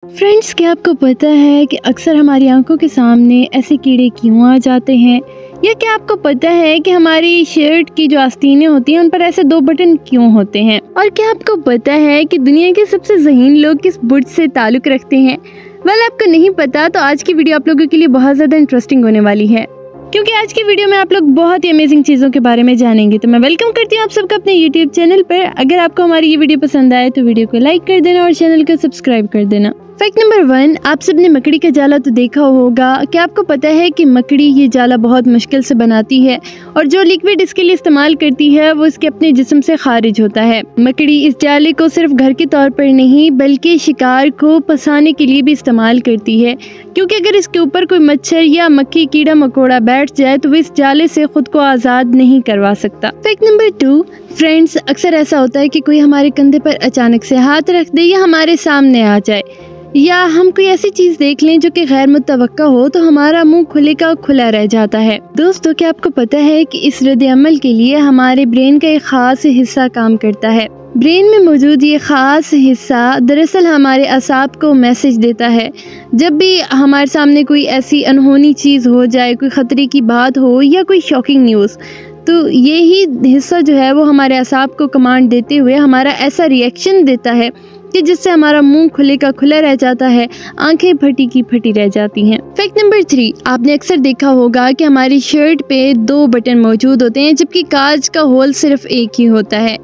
Friends, क्या आपको पता है कि अक्सर हमारी आंखों के सामने ऐसे कीड़े क्यों आ जाते हैं? या क्या आपको पता है कि हमारी शर्ट की जो आस्तीनें होती हैं उन पर ऐसे 2 बटन क्यों होते हैं? और क्या आपको पता है कि दुनिया के सबसे ज़हीन लोग किस बुर्ज से ताल्लुक़ रखते हैं? वेल, आपको नहीं पता तो आज की वीडियो आप लोगों के लिए बहुत ज़्यादा इंटरेस्टिंग होने वाली है, क्योंकि आज की वीडियो में आप लोग बहुत ही अमेजिंग चीज़ों के बारे में जानेंगे। तो मैं वेलकम करती हूँ आप सबका अपने यूट्यूब चैनल पर। अगर आपको हमारी ये वीडियो पसंद आए तो वीडियो को लाइक कर देना और चैनल को सब्सक्राइब कर देना। फैक्ट नंबर 1, आप सबने मकड़ी का जाला तो देखा होगा। क्या आपको पता है कि मकड़ी ये जाला बहुत मुश्किल से बनाती है और जो लिक्विड इसके लिए इस्तेमाल करती है वो इसके अपने जिस्म से खारिज होता है। मकड़ी इस जाले को सिर्फ घर के तौर पर नहीं बल्कि शिकार को फंसाने के लिए भी इस्तेमाल करती है, क्योंकि अगर इसके ऊपर कोई मच्छर या मक्खी कीड़ा मकोड़ा बैठ जाए तो वो इस जाले से खुद को आज़ाद नहीं करवा सकता। फैक्ट नंबर 2, फ्रेंड्स, अक्सर ऐसा होता है कि कोई हमारे कंधे पर अचानक से हाथ रख दे या हमारे सामने आ जाए, या हम कोई ऐसी चीज देख लें जो कि गैर मुतवक्का हो तो हमारा मुंह खुले का खुला रह जाता है। दोस्तों, क्या आपको पता है कि इस रद्द अमल के लिए हमारे ब्रेन का एक खास हिस्सा काम करता है। ब्रेन में मौजूद ये खास हिस्सा दरअसल हमारे असाब को मैसेज देता है। जब भी हमारे सामने कोई ऐसी अनहोनी चीज़ हो जाए, कोई ख़तरे की बात हो या कोई शॉकिंग न्यूज़, तो यही हिस्सा जो है वो हमारे असाब को कमांड देते हुए हमारा ऐसा रिएक्शन देता है कि जिससे हमारा मुंह खुले का खुला रह जाता है, आंखें फटी की फटी रह जाती हैं। फैक्ट नंबर 3, आपने अक्सर देखा होगा कि हमारी शर्ट पे 2 बटन मौजूद होते हैं जबकि कांच का होल सिर्फ एक ही होता है।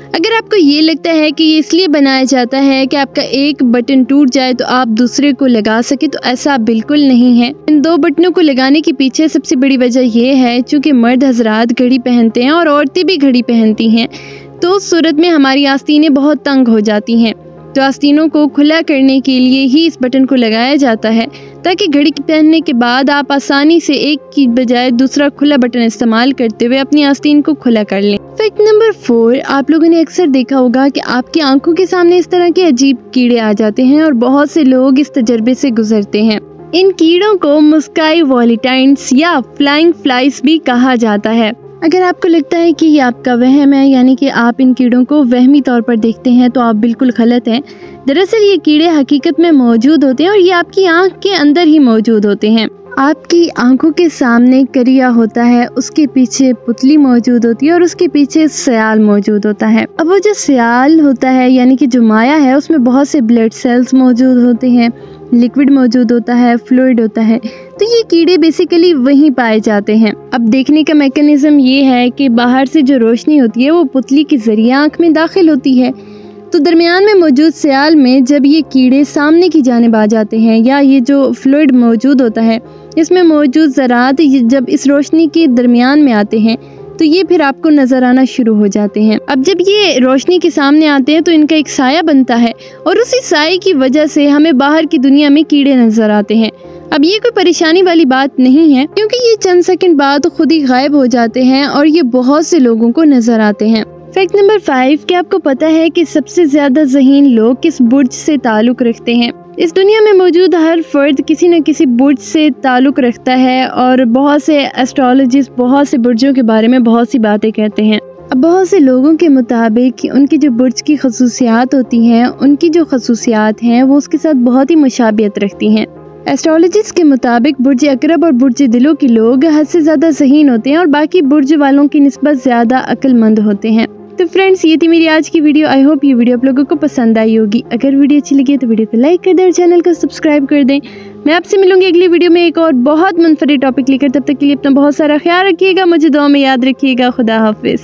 अगर आपको ये लगता है कि ये इसलिए बनाया जाता है कि आपका एक बटन टूट जाए तो आप दूसरे को लगा सके, तो ऐसा बिल्कुल नहीं है। इन 2 बटनों को लगाने के पीछे सबसे बड़ी वजह ये है चूँकि मर्द हजरात घड़ी पहनते हैं और औरतें भी घड़ी पहनती हैं, तो उस सूरत में हमारी आस्तीनें बहुत तंग हो जाती हैं। तो आस्तीनों को खुला करने के लिए ही इस बटन को लगाया जाता है, ताकि घड़ी पहनने के बाद आप आसानी से एक की बजाय दूसरा खुला बटन इस्तेमाल करते हुए अपनी आस्तीन को खुला कर लें। फैक्ट नंबर 4, आप लोगों ने अक्सर देखा होगा कि आपकी आंखों के सामने इस तरह के अजीब कीड़े आ जाते हैं और बहुत से लोग इस तजर्बे से गुजरते हैं। इन कीड़ों को मुस्काई वॉलिटाइन्स या फ्लाइंग फ्लाइज भी कहा जाता है। अगर आपको लगता है कि ये आपका वहम है, यानी कि आप इन कीड़ों को वहमी तौर पर देखते हैं, तो आप बिल्कुल गलत हैं। दरअसल ये कीड़े हकीकत में मौजूद होते हैं और ये आपकी आंख के अंदर ही मौजूद होते हैं। आपकी आंखों के सामने करिया होता है, उसके पीछे पुतली मौजूद होती है और उसके पीछे स्याल मौजूद होता है। अब वो जो स्याल होता है यानी कि जो माया है, उसमें बहुत से ब्लड सेल्स मौजूद होते हैं, लिक्विड मौजूद होता है, फ्लूइड होता है। तो ये कीड़े बेसिकली वहीं पाए जाते हैं। अब देखने का मैकेनिज्म ये है कि बाहर से जो रोशनी होती है वो पुतली के जरिए आंख में दाखिल होती है, तो दरमियान में मौजूद स्याल में जब ये कीड़े सामने की जानिब आ जाते हैं या ये जो फ्लूइड मौजूद होता है इसमें मौजूद ज़रात जब इस रोशनी के दरमियान में आते हैं तो ये फिर आपको नज़र आना शुरू हो जाते हैं। अब जब ये रोशनी के सामने आते हैं तो इनका एक साया बनता है और उसी साये की वजह से हमें बाहर की दुनिया में कीड़े नज़र आते हैं। अब ये कोई परेशानी वाली बात नहीं है, क्योंकि ये चंद सेकंड बाद खुद ही गायब हो जाते हैं और ये बहुत से लोगों को नज़र आते हैं। फैक्ट नंबर 5, क्या आपको पता है कि सबसे ज़्यादा ज़हीन लोग किस बुर्ज से ताल्लुक़ रखते हैं? इस दुनिया में मौजूद हर फर्द किसी न किसी बुर्ज से ताल्लुक़ रखता है और बहुत से एस्ट्रोलॉजिस्ट बहुत से बुर्जों के बारे में बहुत सी बातें कहते हैं। अब बहुत से लोगों के मुताबिक उनकी जो बुर्ज की खसूसियात होती हैं, उनकी जो खसूसियात हैं वो उसके साथ बहुत ही मुशाबियत रखती हैं। एस्ट्रोलॉजिस्ट के मुताबिक बुर्ज अकरब और बुर्ज दिलों के लोग हद से ज़्यादा ज़हीन होते हैं और बाकी बुर्ज वालों की निस्बत ज़्यादा अक्लमंद होते हैं। तो फ्रेंड्स, ये थी मेरी आज की वीडियो। आई होप ये वीडियो आप लोगों को पसंद आई होगी। अगर वीडियो अच्छी लगी तो वीडियो को लाइक कर दें और चैनल को सब्सक्राइब कर दें। मैं आपसे मिलूंगी अगली वीडियो में एक और बहुत मुनफरिद टॉपिक लेकर। तब तक के लिए अपना बहुत सारा ख्याल रखिएगा, मुझे दुआ में याद रखिएगा। खुदा हाफिज़।